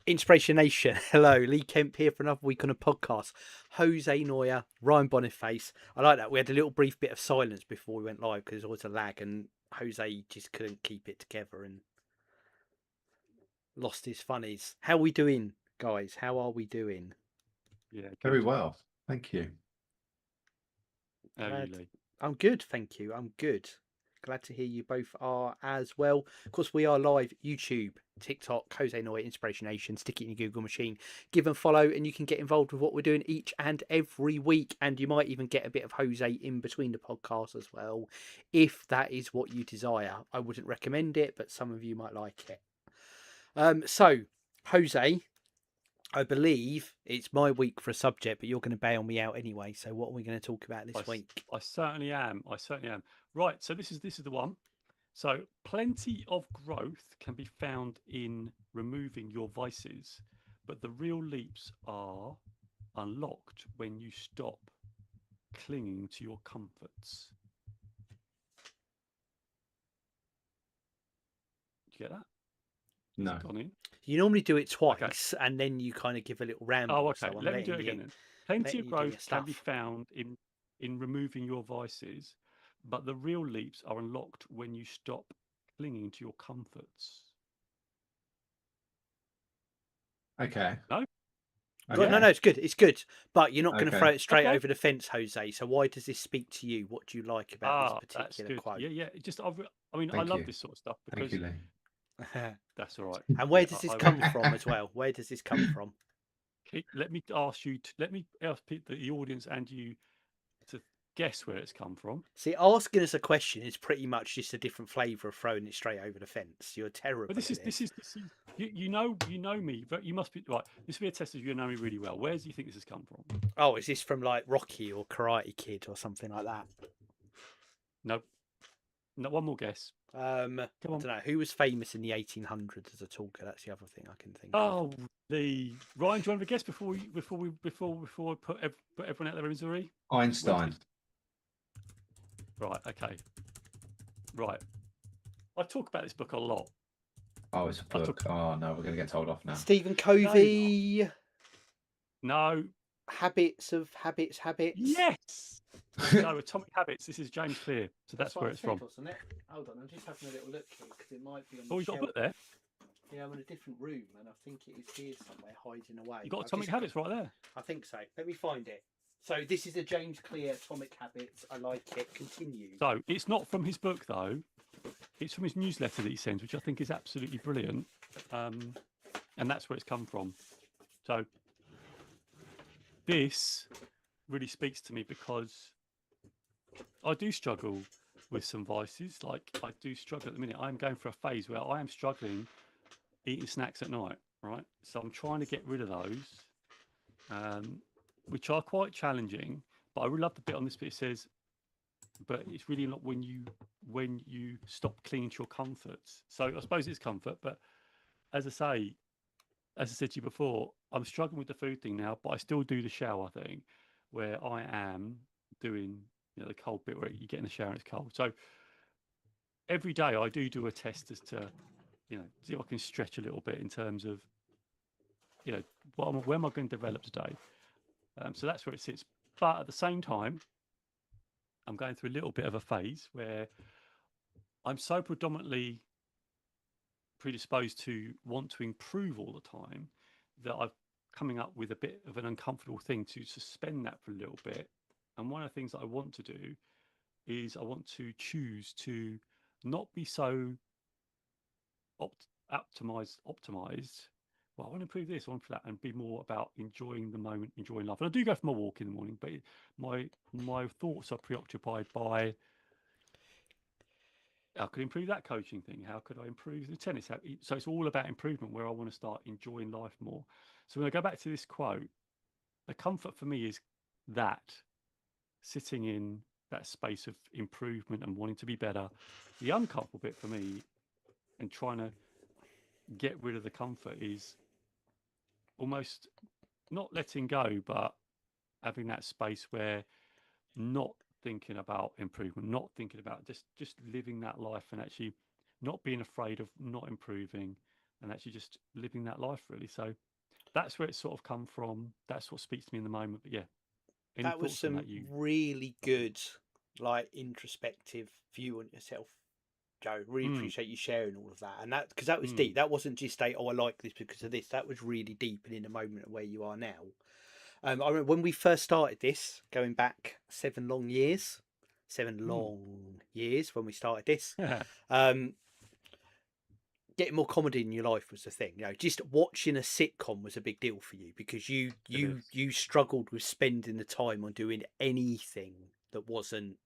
Inspiration Nation, hello, Lee Kemp here for another week on a podcast. Jose Noya, Ryan Boniface. I like that. We had a little brief bit of silence before we went live because there was always a lag, and Jose just couldn't keep it together and lost his funnies. How are we doing, guys? How are we doing? Yeah, Very good. well. Thank you. How are you, Glad. Lee? I'm good, thank you. I'm good. Glad to hear you both are as well. Of course, we are live YouTube, TikTok, Jose Noya, Inspiration Nation. Stick it in your Google machine, give and follow, and you can get involved with what we're doing each and every week. And you might even get a bit of Jose in between the podcasts as well, if that is what you desire. I wouldn't recommend it, but some of you might like it. So, Jose, I believe it's my week for a subject, but you're going to bail me out anyway. So, what are we going to talk about this week? I certainly am. I certainly am. Right. So this is the one. So plenty of growth can be found in removing your vices, but the real leaps are unlocked when you stop clinging to your comforts. Did you get that? Has No. it gone in? You normally do it Okay. twice, and then you kind of give a little ramble. Oh, okay. So I'm Let me do it letting you, again then. Plenty of letting you do your growth can be stuff. found in removing your vices, but the real leaps are unlocked when you stop clinging to your comforts. Okay. No? God, no, Okay. no, it's good. It's good, but you're not going to Okay. throw it straight Okay. over the fence, Jose. So why does this speak to you? What do you like about this That's particular good. quote? Yeah, yeah. It just, I mean, I Thank love you. this sort of stuff Thank because you, Lee. that's all right. And Yeah, where does this I come really. from as well? Where does this come from? Let me ask you. Let me ask the audience and you to guess where it's come from. See, asking us a question is pretty much just a different flavour of throwing it straight over the fence. You're But terrible at this. this is you know me, but you must be right. This will be a test of you know me really well. Where do you think this has come from? Oh, is this from like Rocky or Karate Kid or something like that? No, no. One more guess. I Come on. don't know. Who was famous in the 1800s as a talker? That's the other thing I can think of. Oh, the Ryan. Do you want to guess before I put everyone out there in misery? Where's Einstein. this? Right. Okay. Right. I talk about this book a lot. Oh, it's a book. Oh no, we're gonna get told off now. Stephen No, you're not. Covey. No. Habits. Yes. No, Atomic Habits. This is James Clear, so that's where what I it's said, from. wasn't it? Hold on, I'm just having a little look here because it might be on Oh, the you got a shelf. book there. Yeah, I'm in a different room and I think it is here somewhere hiding away. You got Atomic Habits right there. I think so. Let me find it. So this is a James Clear Atomic Habits. I like it. Continue. So it's not from his book though. It's from his newsletter that he sends, which I think is absolutely brilliant. And that's where it's come from. So this really speaks to me because I do struggle with some vices. Like I do struggle at the minute. I'm going through a phase where I am struggling eating snacks at night, right? So I'm trying to get rid of those, which are quite challenging. But I really love the bit on this bit. It says, but it's really not when you stop clinging to your comforts. So I suppose it's comfort, but as I said to you before, I'm struggling with the food thing now, but I still do the shower thing, where I am doing the cold bit where you get in the shower and it's cold. So every day I do a test as to see if I can stretch a little bit in terms of where am I going to develop today. So that's where it sits. But at the same time, I'm going through a little bit of a phase where I'm so predominantly predisposed to want to improve all the time that I'm coming up with a bit of an uncomfortable thing to suspend that for a little bit. And one of the things that I want to do is I want to choose to not be so optimized. Well, I want to improve this, I want to that, and be more about enjoying the moment, enjoying life. And I do go for my walk in the morning, but my thoughts are preoccupied by how could I improve that coaching thing? How could I improve the tennis? So it's all about improvement where I want to start enjoying life more. So when I go back to this quote, the comfort for me is that sitting in that space of improvement and wanting to be better. The uncomfortable bit for me and trying to get rid of the comfort is almost not letting go, but having that space where not thinking about improvement, not thinking about just living that life and actually not being afraid of not improving and actually just living that life really. So that's where it's sort of come from. That's what speaks to me in the moment. But yeah, any That was thoughts on some that? You? really good, like, introspective view on yourself, Joe. Really Mm, appreciate you sharing all of that. And that, because that was mm. deep. That wasn't just a, oh, I like this because of this. That was really deep and in the moment of where you are now. I remember when we first started this, going back 7 long years, when we started this. Um, Getting more comedy in your life was the thing. You know, just watching a sitcom was a big deal for you because you It you is. you struggled with spending the time on doing anything that wasn't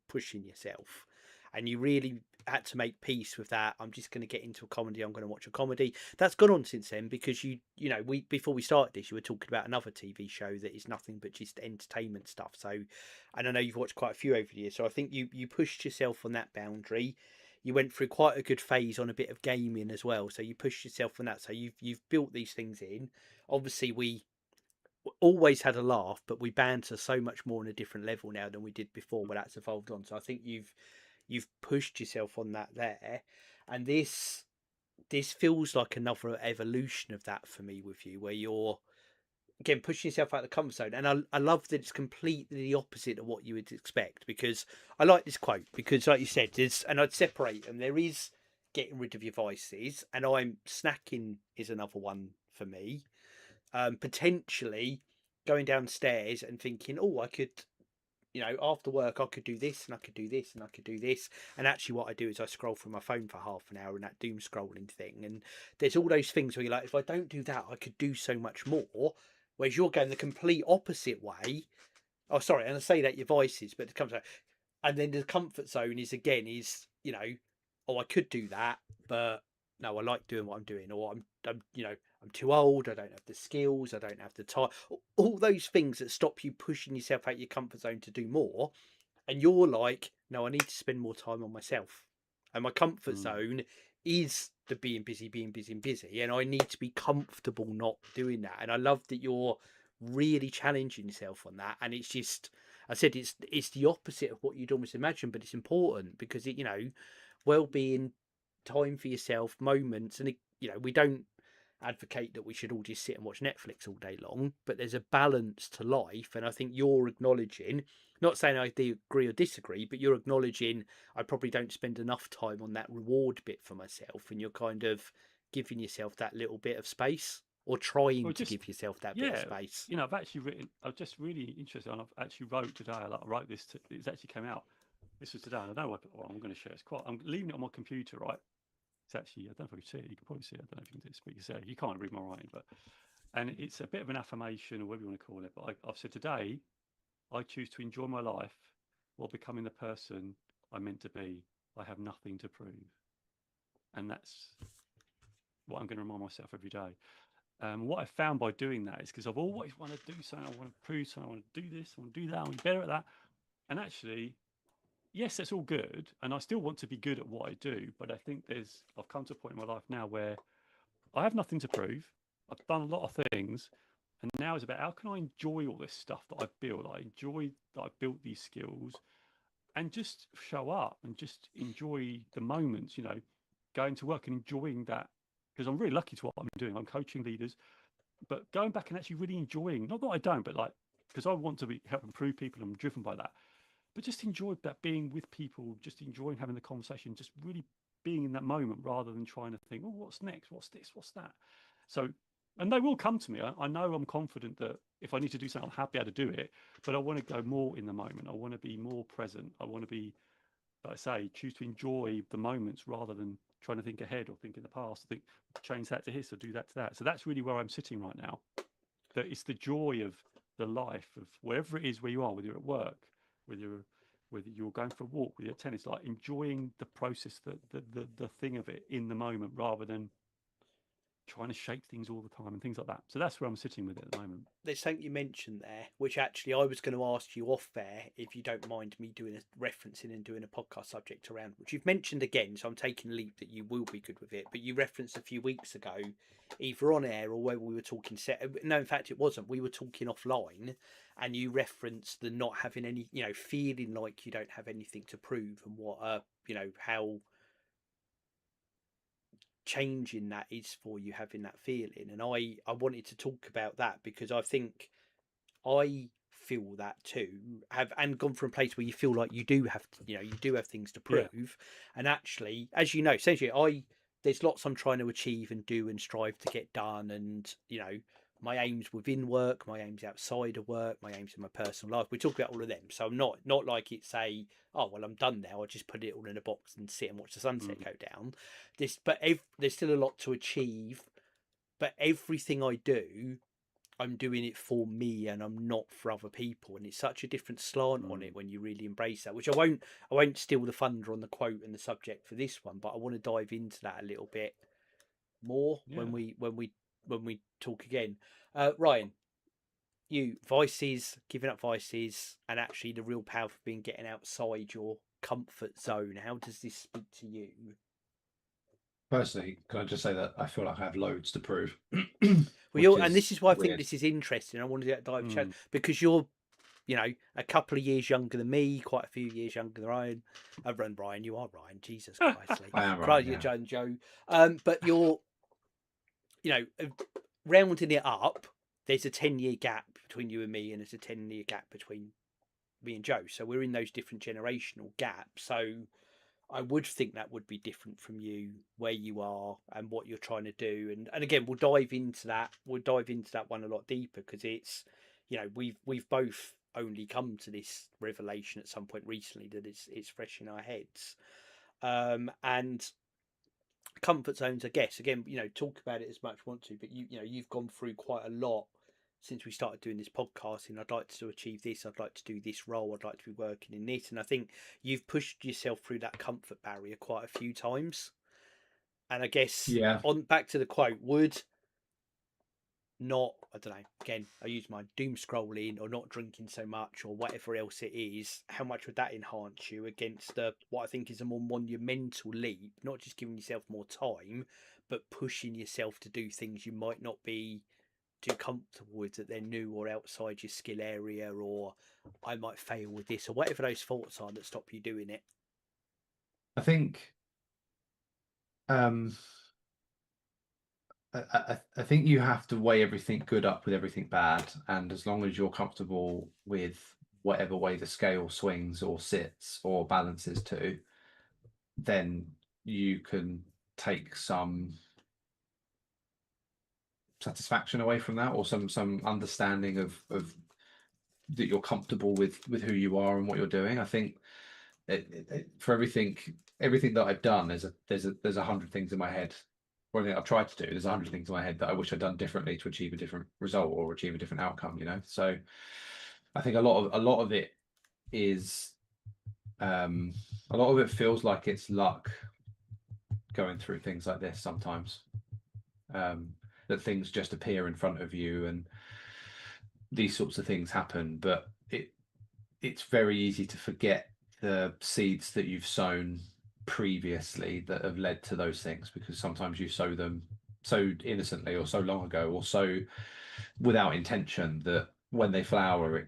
pushing yourself, and you really had to make peace with that. I'm just going to get into a comedy. I'm going to watch a comedy. That's gone on since then because you know, we before we started this, you were talking about another TV show that is nothing but just entertainment stuff. So, and I know you've watched quite a few over the years. So I think you pushed yourself on that boundary. You went through quite a good phase on a bit of gaming as well. So you pushed yourself on that. So you've built these things in. Obviously, we always had a laugh, but we banter so much more on a different level now than we did before. But that's evolved on. So I think you've pushed yourself on that there, and this feels like another evolution of that for me with you, where you're again pushing yourself out of the comfort zone. And I love that it's completely the opposite of what you would expect, because I like this quote because, like you said, there's, and I'd separate them. There is getting rid of your vices, and I'm snacking is another one for me. Potentially going downstairs and thinking, oh, I could, you know, after work, I could do this and I could do this and I could do this. And actually, what I do is I scroll through my phone for half an hour and that doom scrolling thing. And there's all those things where you're like, if I don't do that, I could do so much more. Whereas you're going the complete opposite way. Oh, sorry. And I say that your vices, but it comes out. And then the comfort zone is again, is, you know, oh, I could do that, but no, I like doing what I'm doing, or I'm you know, I'm too old, I don't have the skills, I don't have the time, all those things that stop you pushing yourself out your comfort zone to do more. And you're like, no, I need to spend more time on myself, and my comfort Mm. zone is the being busy, being busy and busy, and I need to be comfortable not doing that. And I love that you're really challenging yourself on that. And it's just, I said, it's the opposite of what you'd almost imagine, but it's important because it, you know, well-being, time for yourself, moments. And it, you know, we don't advocate that we should all just sit and watch Netflix all day long, but there's a balance to life. And I think you're acknowledging, not saying I agree or disagree, but you're acknowledging I probably don't spend enough time on that reward bit for myself, and you're kind of giving yourself that little bit of space, or trying Well, to just give yourself that bit of yeah, space. you know, I've actually written. I'm just really interested, and I've actually wrote today. I wrote this. It's actually came out. This was today. And I know what I'm going to share. It's quite. I'm leaving it on my computer, right? It's actually. I don't know if you can see it. You can probably see it. I don't know if you can speak. You can't read my writing, but and it's a bit of an affirmation or whatever you want to call it. But I've said today, I choose to enjoy my life while becoming the person I'm meant to be. I have nothing to prove, and that's what I'm going to remind myself every day. What I found by doing that is because I've always wanted to do something, I want to prove something, I want to do this, I want to do that, I want to be better at that. And actually, yes, that's all good. And I still want to be good at what I do. But I think I've come to a point in my life now where I have nothing to prove. I've done a lot of things. And now it's about how can I enjoy all this stuff that I've built? I enjoy that I've built these skills and just show up and just enjoy the moments, you know, going to work and enjoying that. Because I'm really lucky to what I'm doing. I'm coaching leaders, but going back and actually really enjoying, not that I don't, but like, because I want to help improve people, I'm driven by that, but just enjoy that being with people, just enjoying having the conversation, just really being in that moment rather than trying to think, oh, what's next? What's this? What's that? So, and they will come to me. I know I'm confident that if I need to do something, I'll be able to do it, but I want to go more in the moment. I want to be more present. I want to be, like I say, choose to enjoy the moments rather than trying to think ahead or think in the past, think change that to this or do that to that. So that's really where I'm sitting right now. That it's the joy of the life of wherever it is where you are, whether you're at work, whether you're going for a walk, whether you're at tennis, like enjoying the process, the thing of it in the moment rather than trying to shape things all the time and things like that. So that's where I'm sitting with it at the moment. There's something you mentioned there, which actually I was going to ask you off there, if you don't mind me doing a referencing and doing a podcast subject around, which you've mentioned again. So I'm taking a leap that you will be good with it. But you referenced a few weeks ago, either on air or where we were talking. No, in fact, it wasn't. We were talking offline, and you referenced the not having any, you know, feeling like you don't have anything to prove, and what, you know, how changing that is for you having that feeling. And I wanted to talk about that because I think I feel that too, have and gone from a place where you feel like you do have to, you do have things to Yeah. prove. And actually, as you know, essentially there's lots I'm trying to achieve and do and strive to get done. And my aims within work, my aims outside of work, my aims in my personal life. We talk about all of them. So I'm not like it's a, oh well, I'm done now, I just put it all in a box and sit and watch the sunset go down. There's still a lot to achieve, but everything I do, I'm doing it for me and I'm not for other people. And it's such a different slant on it when you really embrace that, which I won't steal the thunder on the quote and the subject for this one, but I want to dive into that a little bit more when we talk again. Ryan, you vices, giving up vices, and actually the real power of being getting outside your comfort zone. How does this speak to you? Personally, can I just say that I feel like I have loads to prove. Well, and this is why I think weird. this is interesting. I wanted to dive chat because you're, a couple of years younger than me, quite a few years younger than Ryan. Brian, you are Ryan. Jesus Christ, I am Ryan, you're yeah. Joe. But you're, rounding it up. There's a 10-year gap between you and me, and there's a 10-year gap between me and Joe. So we're in those different generational gaps. So I would think that would be different from you, where you are and what you're trying to do. And again, we'll dive into that. We'll dive into that one a lot deeper because it's, we've both only come to this revelation at some point recently that it's fresh in our heads. And comfort zones, I guess, again, talk about it as much as you want to, but you've gone through quite a lot since we started doing this podcasting. I'd like to achieve this, I'd like to do this role, I'd like to be working in this. And I think you've pushed yourself through that comfort barrier quite a few times. And I guess on back to the quote, would not, I don't know, again, I use my doom scrolling or not drinking so much or whatever else it is, how much would that enhance you against what I think is a more monumental leap, not just giving yourself more time, but pushing yourself to do things you might not be too comfortable with, that they're new or outside your skill area, or I might fail with this, or whatever those thoughts are that stop you doing it? I think I think you have to weigh everything good up with everything bad, and as long as you're comfortable with whatever way the scale swings or sits or balances to, then you can take some satisfaction away from that, or some understanding of that you're comfortable with who you are and what you're doing. I think for everything that I've done, there's 100 things in my head. Or anything I've tried to do, there's 100 things in my head that I wish I'd done differently to achieve a different result or achieve a different outcome. So I think a lot of it is a lot of it feels like it's luck going through things like this sometimes. That things just appear in front of you and these sorts of things happen, but it's very easy to forget the seeds that you've sown previously that have led to those things, because sometimes you sow them so innocently or so long ago or so without intention that when they flower,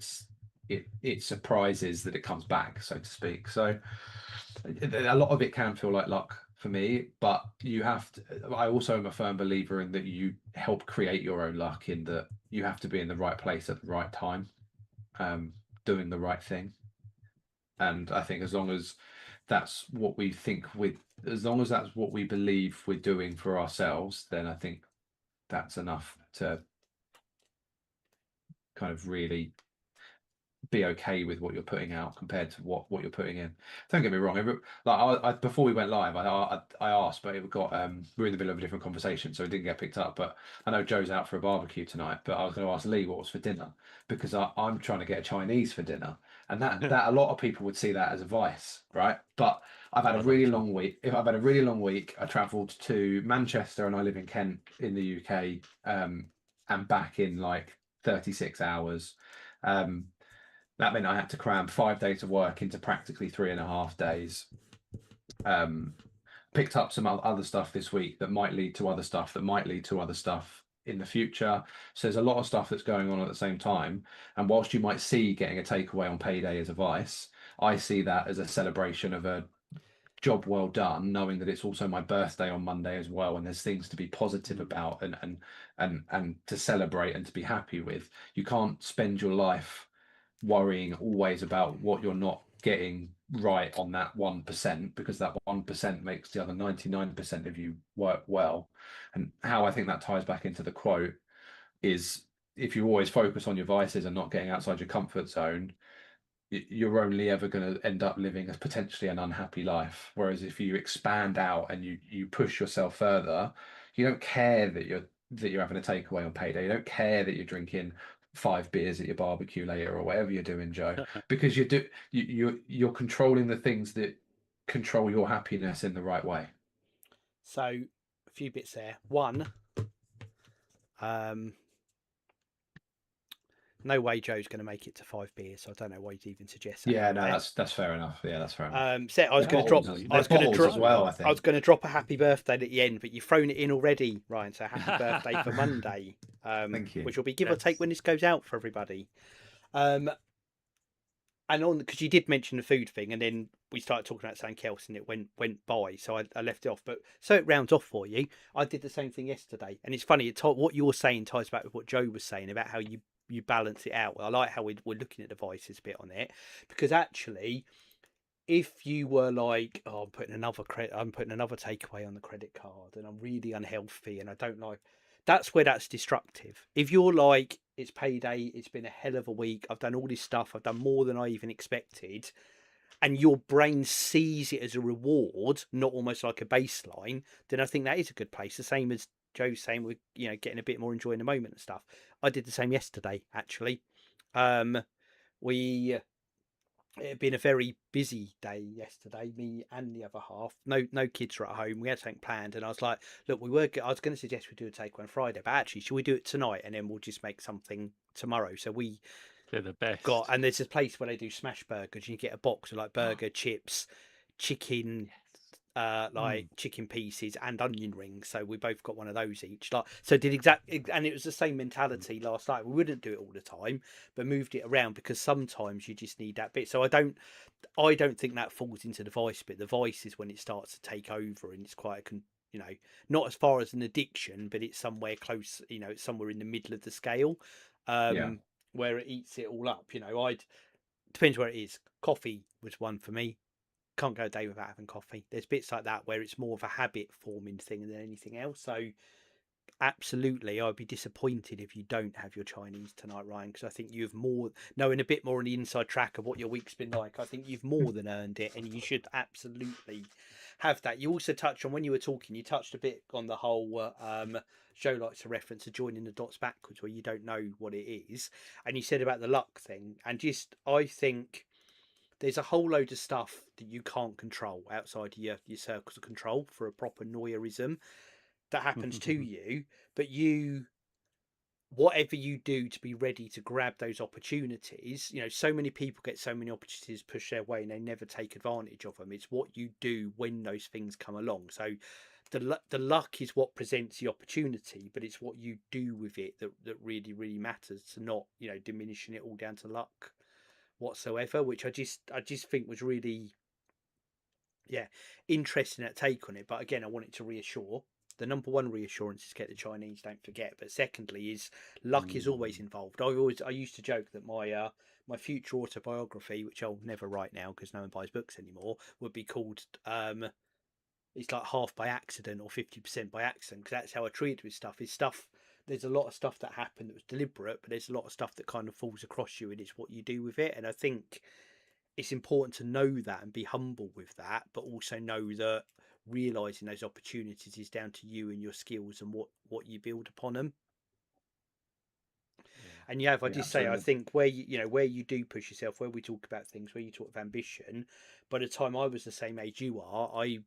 it surprises that it comes back, so to speak. So a lot of it can feel like luck for me, but you have to, I also am a firm believer in that you help create your own luck, in that you have to be in the right place at the right time, doing the right thing. And I think as long as that's what we as long as that's what we believe we're doing for ourselves, then I think that's enough to kind of really be okay with what you're putting out compared to what you're putting in. Don't get me wrong. I before we went live, I asked, but it got we're in the middle of a different conversation, so it didn't get picked up. But I know Joe's out for a barbecue tonight, but I was going to ask Lee what was for dinner, because I'm trying to get a Chinese for dinner, and that a lot of people would see that as a vice, right? But I've had a really long week. I travelled to Manchester, and I live in Kent in the UK, and back in like 36 hours. That meant I had to cram 5 days of work into practically 3.5 days. Picked up some other stuff this week that might lead to other stuff in the future. So there's a lot of stuff that's going on at the same time. And whilst you might see getting a takeaway on payday as a vice, I see that as a celebration of a job well done, knowing that it's also my birthday on Monday as well, and there's things to be positive about and to celebrate and to be happy with. You can't spend your life worrying always about what you're not getting right on that 1%, because that 1% makes the other 99% of you work well. And how I think that ties back into the quote is, if you always focus on your vices and not getting outside your comfort zone, you're only ever going to end up living as potentially an unhappy life. Whereas if you expand out and you push yourself further, you don't care that you're having a takeaway on payday. You don't care that you're drinking 5 beers at your barbecue later or whatever you're doing, Joe, because you're controlling the things that control your happiness in the right way. So a few bits there. One, no way Joe's going to make it to 5 beers, so I don't know why you'd even suggest that. Yeah, no, that's fair enough. Yeah, that's fair enough. So I was going to drop. There's bottles as well, I think. I was going to drop a happy birthday at the end, but you've thrown it in already, Ryan. So happy birthday for Monday. Thank you. Which will be give or take when this goes out for everybody. And on, because you did mention the food thing, and then we started talking about something else, and it went by, so I left it off. But so it rounds off for you. I did the same thing yesterday, and it's funny. What you're saying ties back with what Joe was saying about how you balance it out. I like how we're looking at devices a bit on it, because actually, if you were like, oh, I'm putting another takeaway on the credit card, and I'm really unhealthy, and I don't like, that's where that's destructive. If you're like, it's payday, it's been a hell of a week, I've done all this stuff, I've done more than I even expected, and your brain sees it as a reward, not almost like a baseline, then I think that is a good place. The same as Joe's saying, with getting a bit more enjoying the moment and stuff. I did the same yesterday, actually. It had been a very busy day yesterday, me and the other half. No kids are at home. We had something planned, and I was like, look, I was going to suggest we do a takeaway on Friday, but actually, should we do it tonight, and then we'll just make something tomorrow? So They're the best. and there's a place where they do smash burgers. You get a box of like burger, chips, chicken, chicken pieces and onion rings. So we both got one of those each. And it was the same mentality last night. We wouldn't do it all the time, but moved it around because sometimes you just need that bit. So I don't think that falls into the vice bit. The vice is when it starts to take over, and it's quite not as far as an addiction, but it's somewhere close. It's somewhere in the middle of the scale, where it eats it all up. Depends where it is. Coffee was one for me. Can't go a day without having coffee. There's bits like that where it's more of a habit forming thing than anything else. So absolutely, I'd be disappointed if you don't have your Chinese tonight, Ryan, because I think you've knowing a bit more on the inside track of what your week's been like, I think you've more than earned it, and you should absolutely have that. You also touched on, when you were talking, you touched a bit on the whole Joe likes to reference to joining the dots backwards, where you don't know what it is, and you said about the luck thing, and I think there's a whole load of stuff that you can't control outside of your circles of control, for a proper Noya-ism, that happens to you. But whatever you do to be ready to grab those opportunities, so many people get so many opportunities pushed their way and they never take advantage of them. It's what you do when those things come along. So the luck is what presents the opportunity, but it's what you do with it that really, really matters, to not, diminishing it all down to luck whatsoever, which I just think was really interesting at take on it. But again, I wanted to reassure, the number one reassurance is get the Chinese, don't forget, but secondly is luck is always involved. I used to joke that my future autobiography, which I'll never write now because no one buys books anymore, would be called it's like half by accident or 50% by accident, because that's how I treat with stuff. There's a lot of stuff that happened that was deliberate, but there's a lot of stuff that kind of falls across you, and it's what you do with it. And I think it's important to know that and be humble with that, but also know that realizing those opportunities is down to you and your skills and what you build upon them. And if I just say, I think where you do push yourself, where we talk about things, where you talk of ambition, by the time I was the same age you are, I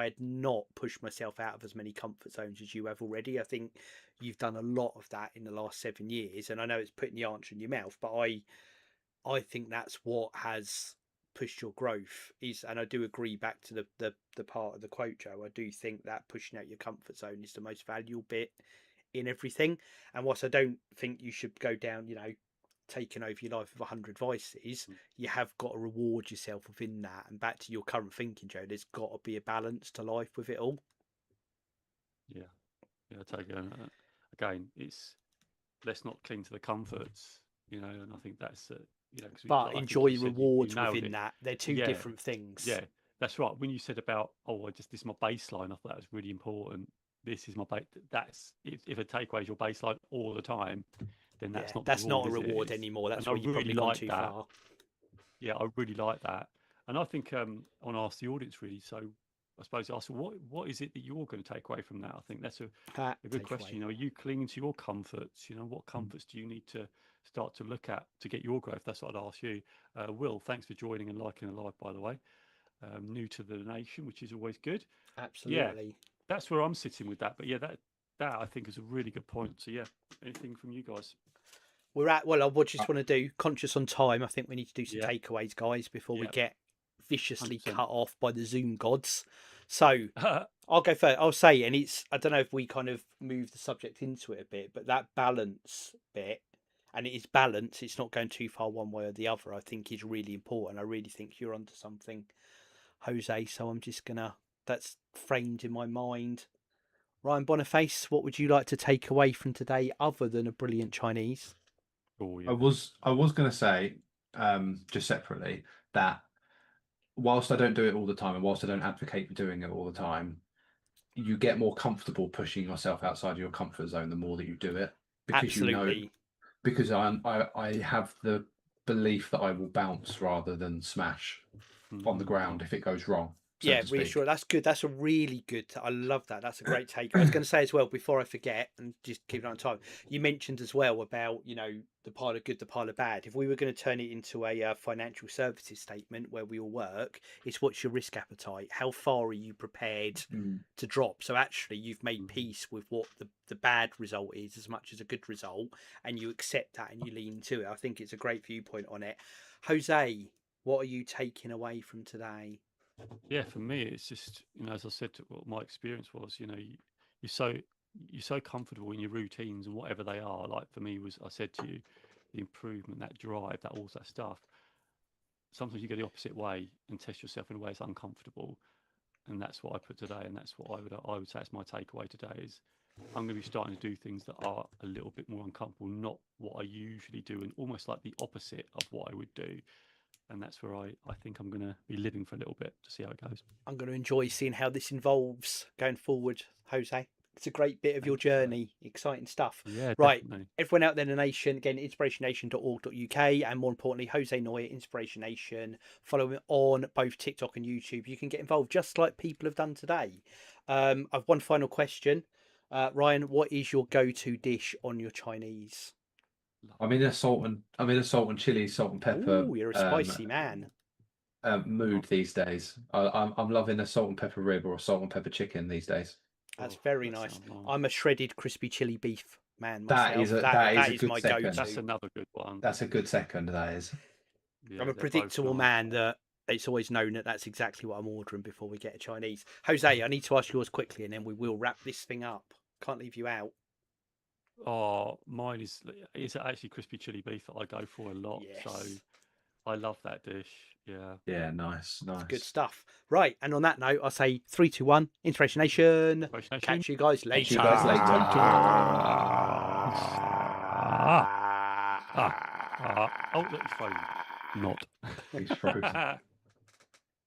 had not pushed myself out of as many comfort zones as you have already. I think you've done a lot of that in the last 7 years, and I know it's putting the answer in your mouth, but I think that's what has pushed your growth is. And I do agree, back to the part of the quote, Joe, I do think that pushing out your comfort zone is the most valuable bit in everything. And whilst I don't think you should go down, taken over your life with 100 vices, you have got to reward yourself within that. And back to your current thinking, Joe, there's got to be a balance to life with it all. Yeah, I take it. Again, it's let's not cling to the comforts, and I think that's because But I think enjoy you said rewards nailed within it. that. They're two Yeah, different things. yeah, that's right. When you said about this is my baseline, I thought that was really important. This is my base. That's if a takeaway is your baseline all the time, then that's not the that's reward, not a is it? reward anymore. That's And I where you've really probably gone like too that. far. Yeah, I really like that. And I think I want to ask the audience really. So I suppose ask what is it that you're going to take away from that? I think that's a good question. Are you clinging to your comforts? What comforts do you need to start to look at to get your growth? That's what I'd ask you. Will, thanks for joining and liking the live, by the way. New to the nation, which is always good. Absolutely. Yeah, that's where I'm sitting with that. But yeah, that I think is a really good point. So yeah, anything from you guys? I just want to do, conscious on time, I think we need to do some takeaways, guys, before we get viciously 100%. cut off by the Zoom gods. So I'll go first. I'll say, and I don't know if we kind of move the subject into it a bit, but that balance bit, and it is balance, it's not going too far one way or the other, I think is really important. I really think you're onto something, Jose. So I'm just that's framed in my mind. Ryan Boniface, what would you like to take away from today other than a brilliant Chinese? Oh, yeah. I was going to say, just separately, that whilst I don't do it all the time, and whilst I don't advocate for doing it all the time, you get more comfortable pushing yourself outside of your comfort zone the more that you do it, because Absolutely. because I have the belief that I will bounce rather than smash on the ground if it goes wrong. So to speak. Reassure. That's good. That's a really good. I love that. That's a great take. I was going to say as well, before I forget, and just keep it on time. You mentioned as well about the pile of good, the pile of bad. If we were going to turn it into a financial services statement where we all work, it's what's your risk appetite? How far are you prepared to drop? So actually, you've made peace with what the bad result is as much as a good result, and you accept that and you lean into it. I think it's a great viewpoint on it. Jose, what are you taking away from today? Yeah, for me, it's just as I said, what my experience was. You're so comfortable in your routines and whatever they are. Like for me, I said to you, the improvement, that drive, all that stuff. Sometimes you go the opposite way and test yourself in a way that's uncomfortable, and that's what I put today. And that's what I would say is my takeaway today is I'm going to be starting to do things that are a little bit more uncomfortable, not what I usually do, and almost like the opposite of what I would do. And that's where I think I'm going to be living for a little bit to see how it goes. I'm going to enjoy seeing how this evolves going forward, Jose. It's a great bit of your journey. Exciting stuff. Yeah, right. Definitely. Everyone out there in the nation, again, inspirationnation.org.uk, and more importantly, Jose Noya, Inspiration Nation. Follow him on both TikTok and YouTube. You can get involved just like people have done today. I've one final question. Ryan, what is your go-to dish on your Chinese? I'm in a salt and chili, salt and pepper. Ooh, you're a spicy man. Mood these days. I'm loving a salt and pepper rib or a salt and pepper chicken these days. That's very nice. I'm a shredded crispy chili beef man myself. That is my go-to. That's another good one. That's a good second. That is. Yeah, I'm a predictable man that it's always known that that's exactly what I'm ordering before we get a Chinese. Jose, I need to ask yours quickly, and then we will wrap this thing up. Can't leave you out. Oh, mine is actually crispy chili beef that I go for a lot. Yes. So I love that dish. Yeah. Yeah, nice. That's good stuff. Right, and on that note, I'll say 3, 2, 1. Inspiration Nation. Catch you guys later. Oh, look, he's frozen. Not. He's frozen.